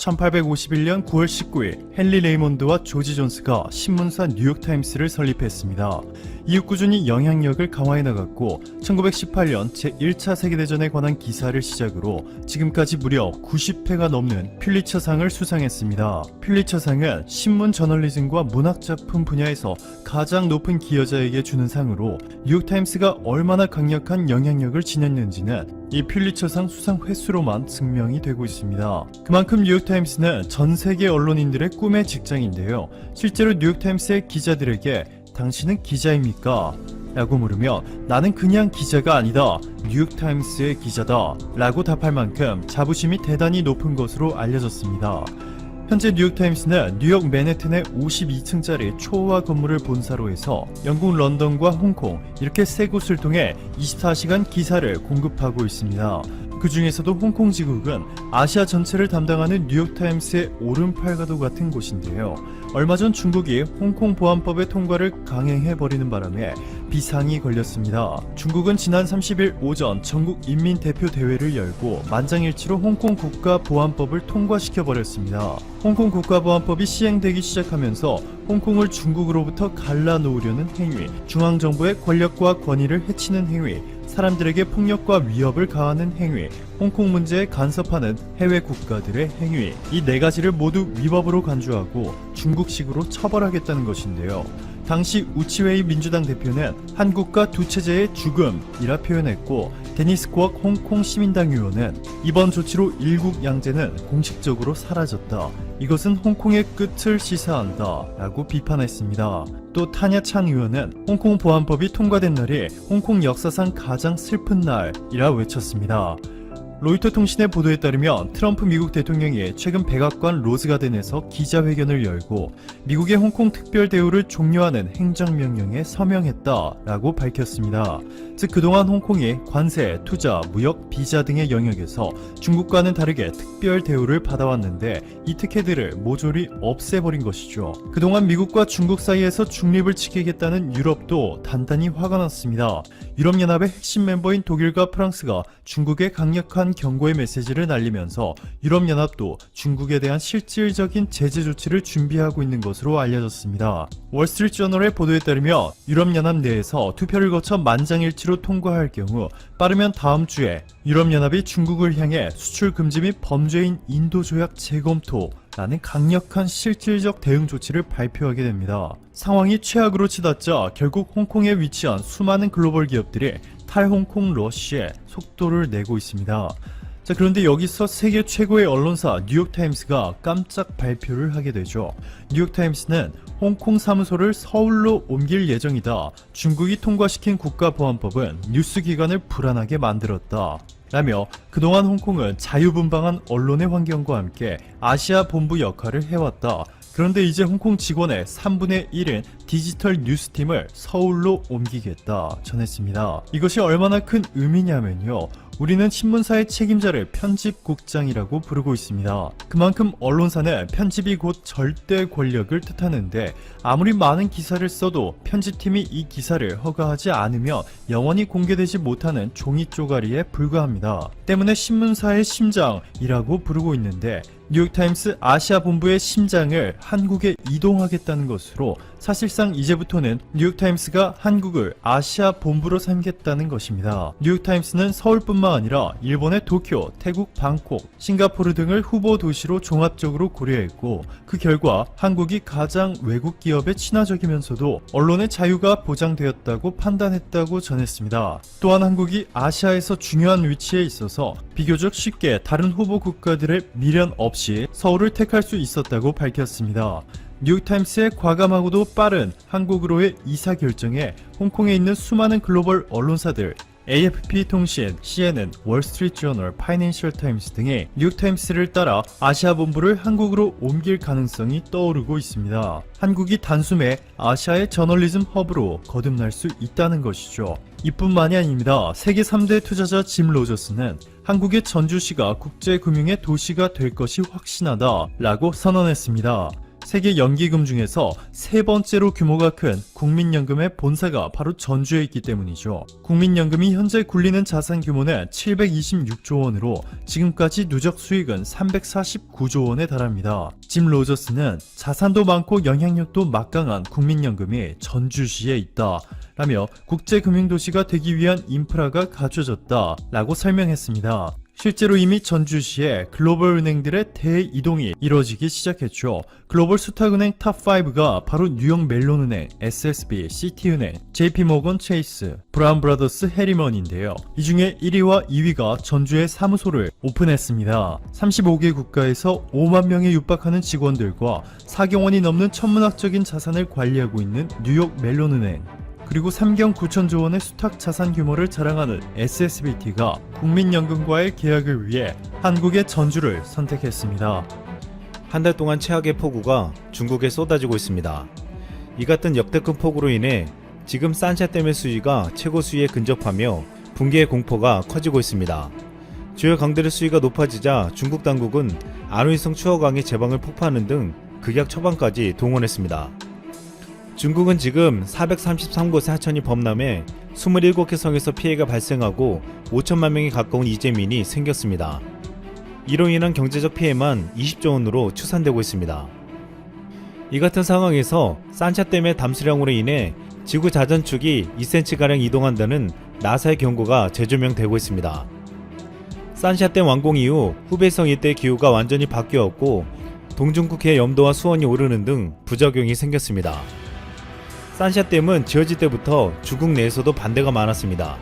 1851년 9월 19일 헨리 레이몬드와 조지 존스가 신문사 뉴욕타임스를 설립했습니다. 이후 꾸준히 영향력을 강화해 나갔고 1918년 제1차 세계대전에 관한 기사를 시작으로 지금까지 무려 90회가 넘는 퓰리처상을 수상했습니다. 퓰리처상은 신문 저널리즘과 문학작품 분야에서 가장 높은 기여자에게 주는 상으로 뉴욕타임스가 얼마나 강력한 영향력을 지녔는지는 이 퓰리처상 수상 횟수로만 증명이 되고 있습니다. 그만큼 뉴욕타임스는 전 세계 언론인들의 꿈의 직장인데요. 실제로 뉴욕타임스의 기자들에게 당신은 기자입니까? 라고 물으면 나는 그냥 기자가 아니다. 뉴욕타임스의 기자다. 라고 답할 만큼 자부심이 대단히 높은 것으로 알려졌습니다. 현재 뉴욕타임스는 뉴욕 맨해튼의 52층짜리 초호화 건물을 본사로 해서 영국 런던과 홍콩 이렇게 세 곳을 통해 24시간 기사를 공급하고 있습니다. 그 중에서도 홍콩 지국은 아시아 전체를 담당하는 뉴욕타임스의 오른팔과도 같은 곳인데요. 얼마 전 중국이 홍콩 보안법의 통과를 강행해버리는 바람에 비상이 걸렸습니다. 중국은 지난 30일 오전 전국 인민대표대회를 열고 만장일치로 홍콩 국가보안법을 통과시켜버렸습니다. 홍콩 국가보안법이 시행되기 시작하면서 홍콩을 중국으로부터 갈라놓으려는 행위, 중앙정부의 권력과 권위를 해치는 행위, 사람들에게 폭력과 위협을 가하는 행위, 홍콩 문제에 간섭하는 해외 국가들의 행위, 이 네 가지를 모두 위법으로 간주하고 중국식으로 처벌하겠다는 것인데요. 당시 우치웨이 민주당 대표는 한국과 두 체제의 죽음이라 표현했고, 데니스 쿼크 홍콩 시민당 의원은 이번 조치로 일국 양제는 공식적으로 사라졌다. 이것은 홍콩의 끝을 시사한다. 라고 비판했습니다. 또 타냐 창 의원은 홍콩 보안법이 통과된 날이 홍콩 역사상 가장 슬픈 날이라 외쳤습니다. 로이터 통신의 보도에 따르면 트럼프 미국 대통령이 최근 백악관 로즈가든에서 기자회견을 열고 미국의 홍콩 특별 대우를 종료하는 행정명령에 서명했다라고 밝혔습니다. 즉 그동안 홍콩이 관세, 투자, 무역, 비자 등의 영역에서 중국과는 다르게 특별 대우를 받아왔는데 이 특혜들을 모조리 없애버린 것이죠. 그동안 미국과 중국 사이에서 중립을 지키겠다는 유럽도 단단히 화가 났습니다. 유럽연합의 핵심 멤버인 독일과 프랑스가 중국에 강력한 경고의 메시지를 날리면서 유럽연합도 중국에 대한 실질적인 제재 조치를 준비하고 있는 것으로 알려졌습니다. 월스트리트저널의 보도에 따르면 유럽연합 내에서 투표를 거쳐 만장일치로 통과할 경우 빠르면 다음 주에 유럽연합이 중국을 향해 수출 금지 및 범죄인 인도조약 재검토라는 강력한 실질적 대응 조치를 발표하게 됩니다. 상황이 최악으로 치닫자 결국 홍콩에 위치한 수많은 글로벌 기업들이 탈홍콩 러쉬에 속도를 내고 있습니다. 자, 그런데 여기서 세계 최고의 언론사 뉴욕타임스가 깜짝 발표를 하게 되죠. 뉴욕타임스는 홍콩 사무소를 서울로 옮길 예정이다. 중국이 통과시킨 국가보안법은 뉴스기관을 불안하게 만들었다. 라며 그동안 홍콩은 자유분방한 언론의 환경과 함께 아시아 본부 역할을 해왔다. 그런데 이제 홍콩 직원의 3분의 1은 디지털 뉴스팀을 서울로 옮기겠다 전했습니다. 이것이 얼마나 큰 의미냐면요. 우리는 신문사의 책임자를 편집국장이라고 부르고 있습니다. 그만큼 언론사는 편집이 곧 절대 권력을 뜻하는데 아무리 많은 기사를 써도 편집팀이 이 기사를 허가하지 않으면 영원히 공개되지 못하는 종이 쪼가리에 불과합니다. 때문에 신문사의 심장이라고 부르고 있는데 뉴욕타임스 아시아 본부의 심장을 한국에 이동하겠다는 것으로 사실상 이제부터는 뉴욕타임스가 한국을 아시아 본부로 삼겠다는 것입니다. 뉴욕타임스는 서울뿐만 아니라 일본의 도쿄, 태국 방콕, 싱가포르 등을 후보 도시로 종합적으로 고려했고 그 결과 한국이 가장 외국 기업에 친화적이면서도 언론의 자유가 보장되었다고 판단했다고 전했습니다. 또한 한국이 아시아에서 중요한 위치에 있어서 비교적 쉽게 다른 후보 국가들의 미련 없이 서울을 택할 수 있었다고 밝혔습니다. 뉴욕타임스의 과감하고도 빠른 한국으로의 이사 결정에 홍콩에 있는 수많은 글로벌 언론사들 AFP-통신, CNN, 월스트리트저널, 파이낸셜 타임스 등의 뉴욕타임스를 따라 아시아 본부를 한국으로 옮길 가능성이 떠오르고 있습니다. 한국이 단숨에 아시아의 저널리즘 허브로 거듭날 수 있다는 것이죠. 이뿐만이 아닙니다. 세계 3대 투자자 짐 로저스는 한국의 전주시가 국제금융의 도시가 될 것이 확신하다 라고 선언했습니다. 세계 연기금 중에서 세 번째로 규모가 큰 국민연금의 본사가 바로 전주에 있기 때문이죠. 국민연금이 현재 굴리는 자산 규모는 726조 원으로 지금까지 누적 수익은 349조 원에 달합니다. 짐 로저스는 자산도 많고 영향력도 막강한 국민연금이 전주시에 있다 라며 국제금융도시가 되기 위한 인프라가 갖춰졌다 라고 설명했습니다. 실제로 이미 전주시에 글로벌 은행들의 대이동이 이뤄지기 시작했죠. 글로벌 수탁은행 탑5가 바로 뉴욕 멜론은행, SSB, 시티은행, JP모건 체이스, 브라운 브라더스 해리먼인데요. 이 중에 1위와 2위가 전주에 사무소를 오픈했습니다. 35개 국가에서 5만 명에 육박하는 직원들과 4경 원이 넘는 천문학적인 자산을 관리하고 있는 뉴욕 멜론은행, 그리고 3경 9천조 원의 수탁 자산 규모를 자랑하는 SSBT가 국민연금과의 계약을 위해 한국의 전주를 선택했습니다. 한 달 동안 최악의 폭우가 중국에 쏟아지고 있습니다. 이 같은 역대급 폭우로 인해 지금 산샤댐의 수위가 최고 수위에 근접하며 붕괴의 공포가 커지고 있습니다. 주요 강들의 수위가 높아지자 중국 당국은 안후이성 추허강의 제방을 폭파하는 등 극약 처방까지 동원했습니다. 중국은 지금 433곳의 하천이 범람해 27개 성에서 피해가 발생하고 5천만 명에 가까운 이재민이 생겼습니다. 이로 인한 경제적 피해만 20조 원으로 추산되고 있습니다. 이 같은 상황에서 산샤댐의 담수량으로 인해 지구 자전축이 2cm가량 이동한다는 나사의 경고가 재조명되고 있습니다. 산샤댐 완공 이후 후베이성 일대의 기후가 완전히 바뀌었고 동중국해의 염도와 수온이 오르는 등 부작용이 생겼습니다. 산샤댐은 지어질 때부터 중국 내에서도 반대가 많았습니다.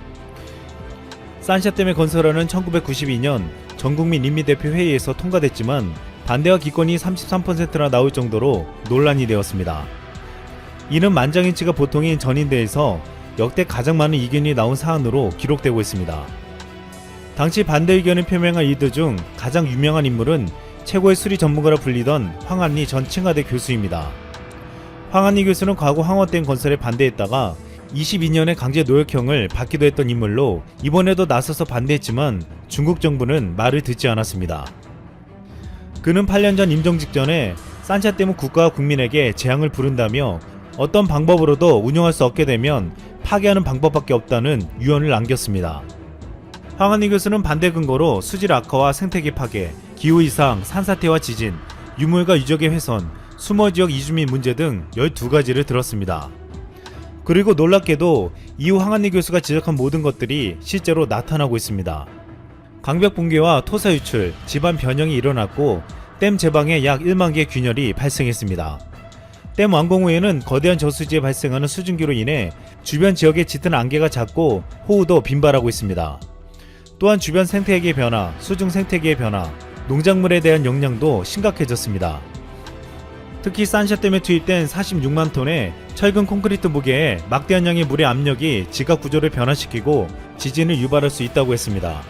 산샤댐의 건설안은 1992년 전국민 인민대표회의에서 통과됐지만 반대와 기권이 33%나 나올 정도로 논란이 되었습니다. 이는 만장일치가 보통인 전인대에서 역대 가장 많은 이견이 나온 사안으로 기록되고 있습니다. 당시 반대 의견을 표명한 이들 중 가장 유명한 인물은 최고의 수리 전문가라 불리던 황한리 전 칭화대 교수입니다. 황한리 교수는 과거 황화댐 건설에 반대했다가 22년에 강제 노역형을 받기도 했던 인물로 이번에도 나서서 반대했지만 중국 정부는 말을 듣지 않았습니다. 그는 8년 전 임종 직전에 산샤댐은 국가와 국민에게 재앙을 부른다며 어떤 방법으로도 운영할 수 없게 되면 파괴하는 방법밖에 없다는 유언을 남겼습니다. 황한리 교수는 반대 근거로 수질 악화와 생태계 파괴, 기후 이상, 산사태와 지진, 유물과 유적의 훼손, 수모지역 이주민 문제 등 12가지를 들었습니다. 그리고 놀랍게도 이후 황한리 교수가 지적한 모든 것들이 실제로 나타나고 있습니다. 강벽 붕괴와 토사 유출, 지반 변형이 일어났고 댐 제방에 약 1만 개의 균열이 발생했습니다. 댐 완공 후에는 거대한 저수지에 발생하는 수증기로 인해 주변 지역의 짙은 안개가 잦고 호우도 빈발하고 있습니다. 또한 주변 생태계의 변화, 수중 생태계의 변화, 농작물에 대한 영향도 심각해졌습니다. 특히 산샤댐에 투입된 46만 톤의 철근 콘크리트 무게에 막대한 양의 물의 압력이 지각 구조를 변화시키고 지진을 유발할 수 있다고 했습니다.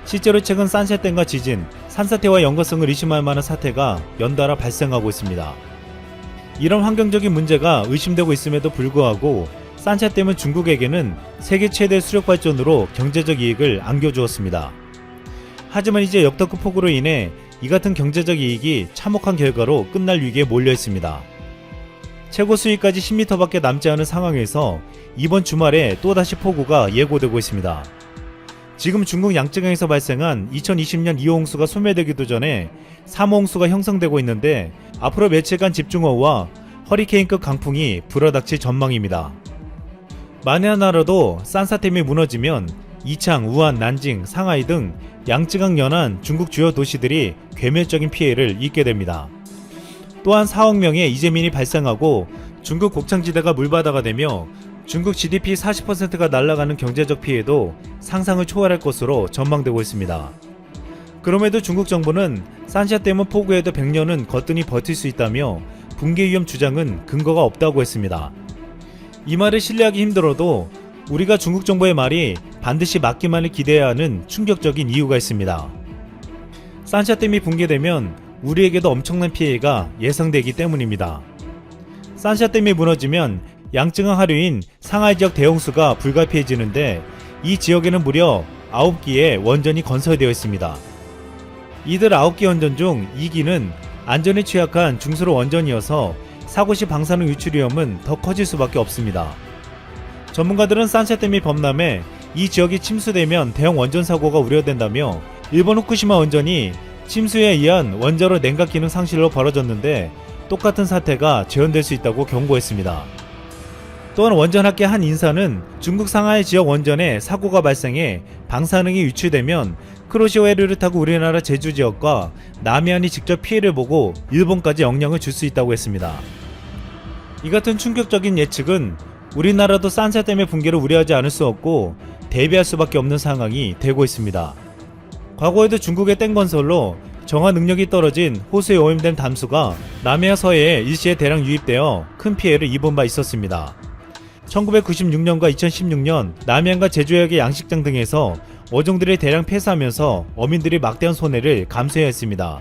실제로 최근 산샤댐과 지진, 산사태와 연관성을 의심할 만한 사태가 연달아 발생하고 있습니다. 이런 환경적인 문제가 의심되고 있음에도 불구하고 산샤댐은 중국에게는 세계 최대 수력 발전으로 경제적 이익을 안겨주었습니다. 하지만 이제 역대급 폭우로 인해 이 같은 경제적 이익이 참혹한 결과로 끝날 위기에 몰려 있습니다. 최고 수위까지 10m밖에 남지 않은 상황에서 이번 주말에 또다시 폭우가 예고되고 있습니다. 지금 중국 양쯔강에서 발생한 2020년 2호 홍수가 소멸되기도 전에 3호 홍수가 형성되고 있는데 앞으로 며칠간 집중호우와 허리케인급 강풍이 불어닥칠 전망입니다. 만에 하나라도 산사댐이 무너지면 이창, 우한, 난징, 상하이 등 양쯔강 연안 중국 주요 도시들이 괴멸적인 피해를 입게 됩니다. 또한 4억 명의 이재민이 발생하고 중국 곡창지대가 물바다가 되며 중국 GDP 40%가 날아가는 경제적 피해도 상상을 초월할 것으로 전망되고 있습니다. 그럼에도 중국 정부는 산샤댐은 폭우에도 100년은 거뜬히 버틸 수 있다며 붕괴 위험 주장은 근거가 없다고 했습니다. 이 말을 신뢰하기 힘들어도 우리가 중국 정부의 말이 반드시 맞기만을 기대해야 하는 충격적인 이유가 있습니다. 산샤댐이 붕괴되면 우리에게도 엄청난 피해가 예상되기 때문입니다. 산샤댐이 무너지면 양쯔강 하류인 상하이 지역 대홍수가 불가피해지는데 이 지역에는 무려 9기의 원전이 건설되어 있습니다. 이들 9기 원전 중 2기는 안전에 취약한 중수로 원전이어서 사고 시 방사능 유출 위험은 더 커질 수밖에 없습니다. 전문가들은 산샤댐이 범람해 이 지역이 침수되면 대형 원전 사고가 우려된다며 일본 후쿠시마 원전이 침수에 의한 원자로 냉각 기능 상실로 벌어졌는데 똑같은 사태가 재현될 수 있다고 경고했습니다. 또한 원전학계 한 인사는 중국 상하이 지역 원전에 사고가 발생해 방사능이 유출되면 크로시오해류를 타고 우리나라 제주 지역과 남해안이 직접 피해를 보고 일본까지 영향을 줄 수 있다고 했습니다. 이 같은 충격적인 예측은 우리나라도 산샤댐의 붕괴를 우려하지 않을 수 없고 대비할 수밖에 없는 상황이 되고 있습니다. 과거에도 중국의 땡건설로 정화 능력이 떨어진 호수에 오염된 담수가 남해와 서해에 일시에 대량 유입되어 큰 피해를 입은 바 있었습니다. 1996년과 2016년 남해안과 제주해역의 양식장 등에서 어종들이 대량 폐사하면서 어민들이 막대한 손해를 감수해야 했습니다.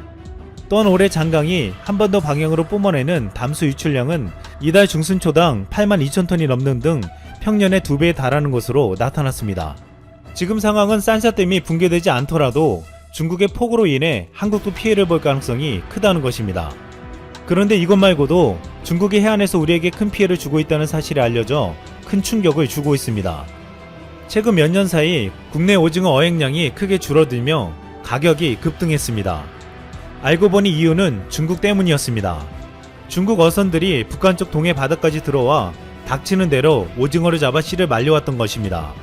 또한 올해 장강이 한반도 방향으로 뿜어내는 담수 유출량은 이달 중순 초당 82,000톤이 넘는 등 평년의 2배에 달하는 것으로 나타났습니다. 지금 상황은 산샤댐이 붕괴되지 않더라도 중국의 폭우로 인해 한국도 피해를 볼 가능성이 크다는 것입니다. 그런데 이것 말고도 중국이 해안에서 우리에게 큰 피해를 주고 있다는 사실이 알려져 큰 충격을 주고 있습니다. 최근 몇 년 사이 국내 오징어 어획량이 크게 줄어들며 가격이 급등했습니다. 알고 보니 이유는 중국 때문이었습니다. 중국 어선들이 북한 쪽 동해 바다까지 들어와 닥치는 대로 오징어를 잡아 씨를 말려왔던 것입니다.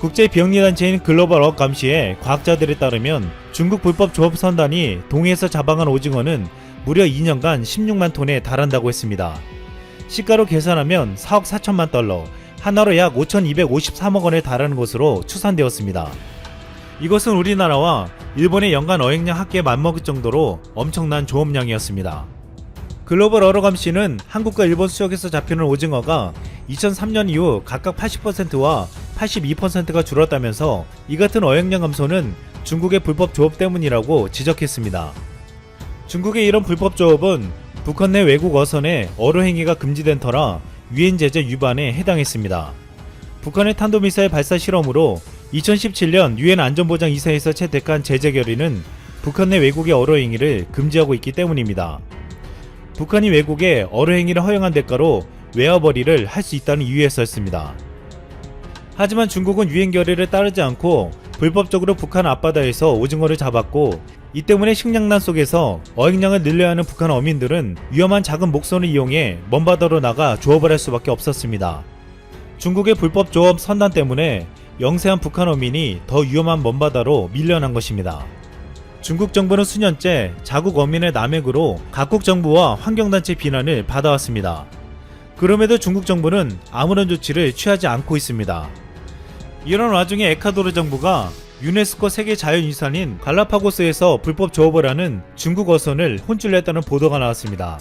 국제 비영리단체인 글로벌 어업 감시의 과학자들에 따르면 중국 불법 조업 선단이 동해에서 잡아간 오징어는 무려 2년간 16만 톤에 달한다고 했습니다. 시가로 계산하면 4억 4천만 달러, 하나로 약 5,253억 원에 달하는 것으로 추산되었습니다. 이것은 우리나라와 일본의 연간 어획량 합계에 맞먹을 정도로 엄청난 조업량이었습니다. 글로벌 어업 감시는 한국과 일본 수역에서 잡히는 오징어가 2003년 이후 각각 80%와 82%가 줄었다면서 이 같은 어획량 감소는 중국의 불법 조업 때문이라고 지적했습니다. 중국의 이런 불법 조업은 북한 내 외국 어선의 어로 행위가 금지된 터라 유엔 제재 위반에 해당했습니다. 북한의 탄도미사일 발사 실험으로 2017년 유엔 안전보장 이사회에서 채택한 제재 결의는 북한 내 외국의 어로 행위를 금지하고 있기 때문입니다. 북한이 외국에 어로 행위를 허용한 대가로 외화벌이를 할 수 있다는 이유였었습니다. 하지만 중국은 유엔 결의를 따르지 않고 불법적으로 북한 앞바다에서 오징어를 잡았고 이 때문에 식량난 속에서 어획량을 늘려야 하는 북한 어민들은 위험한 작은 목선을 이용해 먼바다로 나가 조업을 할 수밖에 없었습니다. 중국의 불법 조업 선단 때문에 영세한 북한 어민이 더 위험한 먼바다로 밀려난 것입니다. 중국 정부는 수년째 자국 어민의 남획으로 각국 정부와 환경단체 비난을 받아왔습니다. 그럼에도 중국 정부는 아무런 조치를 취하지 않고 있습니다. 이런 와중에 에콰도르 정부가 유네스코 세계 자연유산인 갈라파고스에서 불법 조업을 하는 중국 어선을 혼쭐냈다는 보도가 나왔습니다.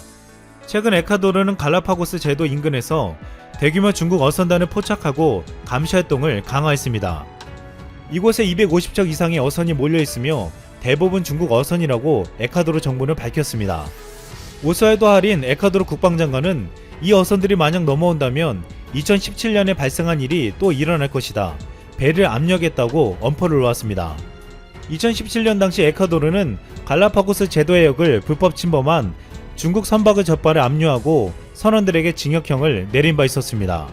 최근 에콰도르는 갈라파고스 제도 인근에서 대규모 중국 어선단을 포착하고 감시 활동을 강화했습니다. 이곳에 250척 이상의 어선이 몰려있으며 대부분 중국 어선이라고 에콰도르 정부는 밝혔습니다. 오스왈도 하린 에콰도르 국방장관은 이 어선들이 만약 넘어온다면 2017년에 발생한 일이 또 일어날 것이다. 배를 압력했다고 엄포를 놓았습니다. 2017년 당시 에콰도르는 갈라파고스 제도 해역을 불법 침범한 중국 선박의 젓발을 압류하고 선원들에게 징역형을 내린 바 있었습니다.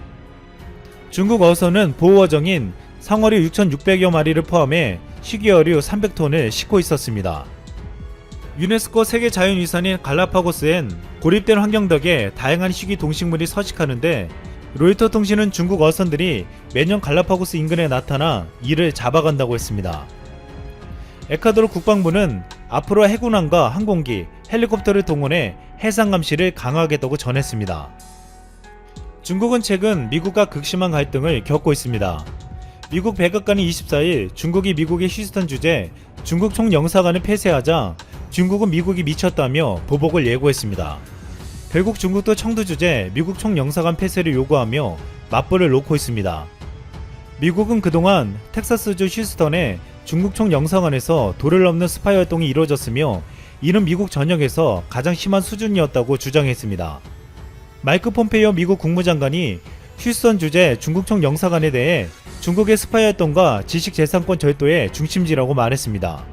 중국 어선은 보호어정인 상어류 6,600여 마리를 포함해 식이어류 300톤을 싣고 있었습니다. 유네스코 세계 자연유산인 갈라파고스엔 고립된 환경 덕에 다양한 희귀 동식물이 서식하는데 로이터 통신은 중국 어선들이 매년 갈라파고스 인근에 나타나 이를 잡아간다고 했습니다. 에콰도르 국방부는 앞으로 해군함과 항공기, 헬리콥터를 동원해 해상 감시를 강화하겠다고 전했습니다. 중국은 최근 미국과 극심한 갈등을 겪고 있습니다. 미국 백악관이 24일 중국이 미국의 휴스턴 주재 중국 총영사관을 폐쇄하자 중국은 미국이 미쳤다며 보복을 예고했습니다. 결국 중국도 청두 주재 미국 총영사관 폐쇄를 요구하며 맞불을 놓고 있습니다. 미국은 그동안 텍사스주 휴스턴에 중국 총영사관에서 도를 넘는 스파이 활동이 이루어졌으며 이는 미국 전역에서 가장 심한 수준이었다고 주장했습니다. 마이크 폼페이오 미국 국무장관이 휴스턴 주재 중국 총영사관에 대해 중국의 스파이 활동과 지식재산권 절도의 중심지라고 말했습니다.